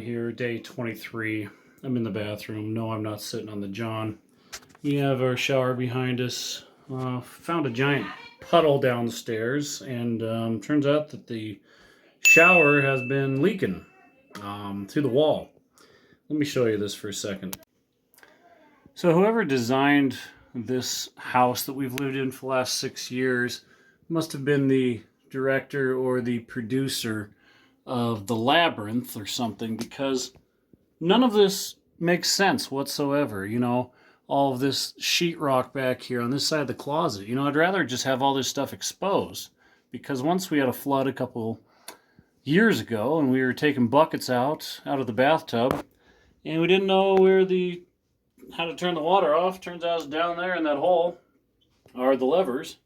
here, day 23. I'm in the bathroom. No, I'm not sitting on the john. We have our shower behind us. Found a giant puddle downstairs, and turns out that the shower has been leaking through the wall. Let me show you this for a second. So whoever designed this house that we've lived in for the last 6 years must have been the director or the producer of The Labyrinth or something, because none of this makes sense whatsoever. You know, all of this sheetrock back here on this side of the closet. You know, I'd rather just have all this stuff exposed, because once we had a flood a couple years ago and we were taking buckets out of the bathtub and we didn't know how to turn the water off. Turns out it's down there in that hole are the levers.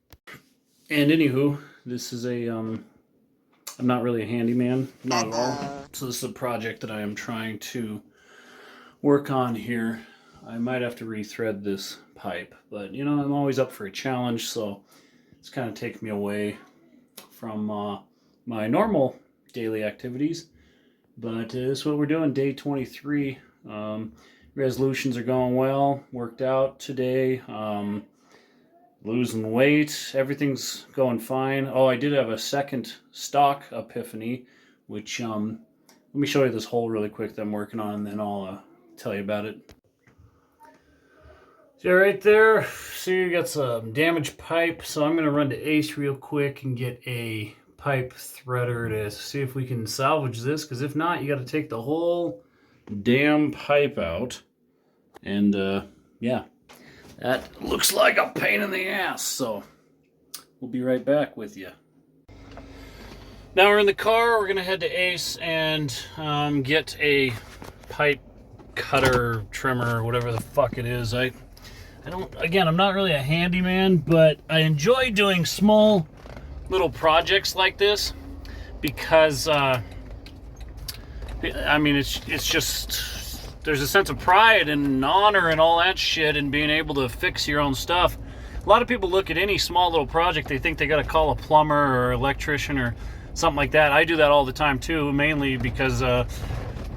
And anywho, this is I'm not really a handyman, not at all. So this is a project that I am trying to work on here. I might have to rethread this pipe, but you know, I'm always up for a challenge, so it's kind of taken me away from my normal daily activities. But this is what we're doing, day 23. Resolutions are going well, worked out today. Losing weight, everything's going fine. Oh, I did have a second stock epiphany, which let me show you this hole really quick that I'm working on, and then I'll tell you about it. So right there, see you got some damaged pipe, so I'm gonna run to Ace real quick and get a pipe threader to see if we can salvage this, because if not, you got to take the whole damn pipe out. And yeah, that looks like a pain in the ass, so we'll be right back with you. Now we're in the car. We're gonna head to Ace and get a pipe cutter, trimmer, whatever the fuck it is. I don't, again, I'm not really a handyman, but I enjoy doing small little projects like this because I mean, it's just, there's a sense of pride and honor and all that shit and being able to fix your own stuff. A lot of people look at any small little project, they think they got to call a plumber or electrician or something like that. I do that all the time too, mainly because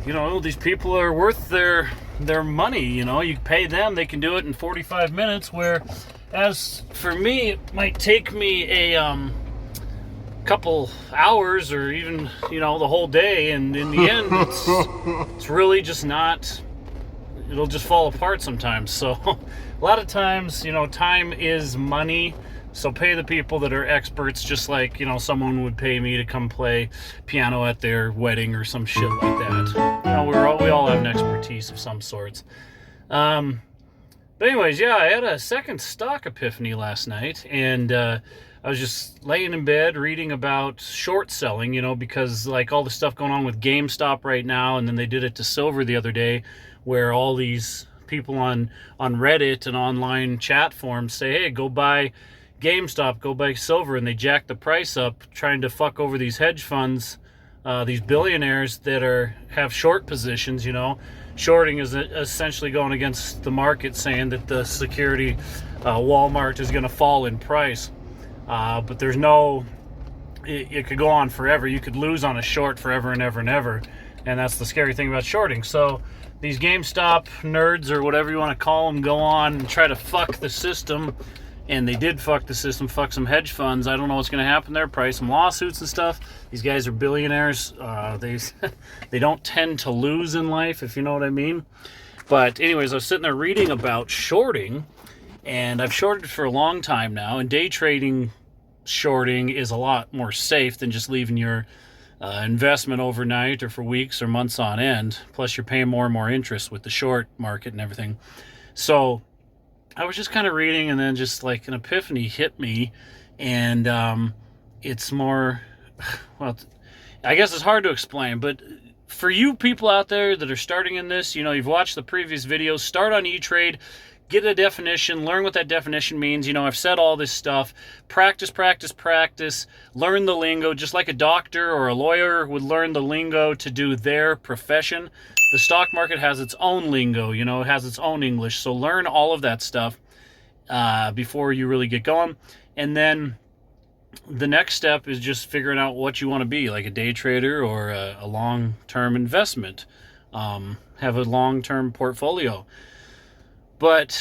you know, these people are worth their money. You know, you pay them, they can do it in 45 minutes, where as for me, it might take me a couple hours or even, you know, the whole day, and in the end it's really just not, it'll just fall apart sometimes. So a lot of times, you know, time is money, so pay the people that are experts, just like, you know, someone would pay me to come play piano at their wedding or some shit like that. You know, we all have an expertise of some sorts. But anyways, yeah, I had a second stock epiphany last night, and I was just laying in bed reading about short selling, you know, because like all the stuff going on with GameStop right now, and then they did it to silver the other day, where all these people on Reddit and online chat forums say, hey, go buy GameStop, go buy silver, and they jack the price up, trying to fuck over these hedge funds, these billionaires that have short positions. You know, shorting is essentially going against the market, saying that the security Walmart is going to fall in price. But there's no, it could go on forever. You could lose on a short forever and ever and ever. And that's the scary thing about shorting. So these GameStop nerds, or whatever you want to call them, go on and try to fuck the system. And they did fuck the system, fuck some hedge funds. I don't know what's going to happen there. Probably some lawsuits and stuff. These guys are billionaires. They don't tend to lose in life, if you know what I mean. But anyways, I was sitting there reading about shorting. And I've shorted for a long time now, and day trading shorting is a lot more safe than just leaving your investment overnight or for weeks or months on end. Plus, you're paying more and more interest with the short market and everything. So I was just kind of reading, and then just like an epiphany hit me, and it's more, well, I guess it's hard to explain, but for you people out there that are starting in this, you know, you've watched the previous videos, start on E-Trade, get a definition, learn what that definition means. You know, I've said all this stuff. Practice, practice, practice. Learn the lingo, just like a doctor or a lawyer would learn the lingo to do their profession. The stock market has its own lingo, you know, it has its own English. So learn all of that stuff before you really get going. And then the next step is just figuring out what you want to be, like a day trader or a long-term investment have a long-term portfolio. But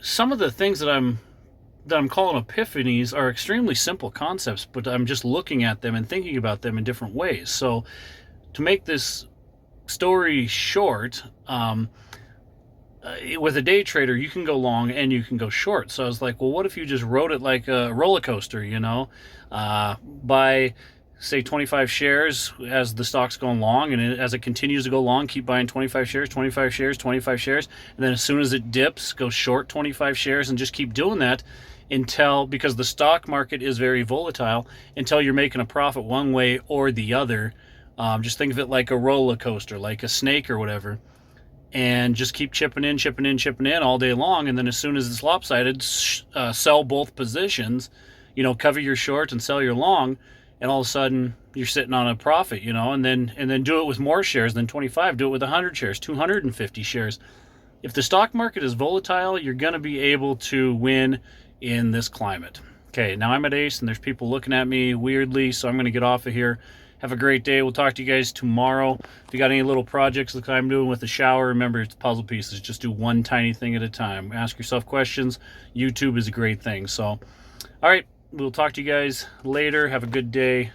some of the things that I'm calling epiphanies are extremely simple concepts, but I'm just looking at them and thinking about them in different ways. So to make this story short, with a day trader, you can go long and you can go short. So I was like, well, what if you just rode it like a roller coaster, buy, say, 25 shares as the stock's going long, and as it continues to go long, keep buying 25 shares, 25 shares, 25 shares, and then as soon as it dips, go short 25 shares, and just keep doing that until, because the stock market is very volatile, until you're making a profit one way or the other. Just think of it like a roller coaster, like a snake or whatever, and just keep chipping in all day long. And then as soon as it's lopsided, sell both positions, cover your short and sell your long, and all of a sudden you're sitting on a profit, and then do it with more shares than 25. Do it with 100 shares, 250 shares. If the stock market is volatile, you're going to be able to win in this climate. Okay, now I'm at Ace and there's people looking at me weirdly, so I'm going to get off of here. Have a great day. We'll talk to you guys tomorrow. If you got any little projects like I'm doing with the shower, remember, it's puzzle pieces. Just do one tiny thing at a time. Ask yourself questions. YouTube is a great thing. So, all right, we'll talk to you guys later. Have a good day.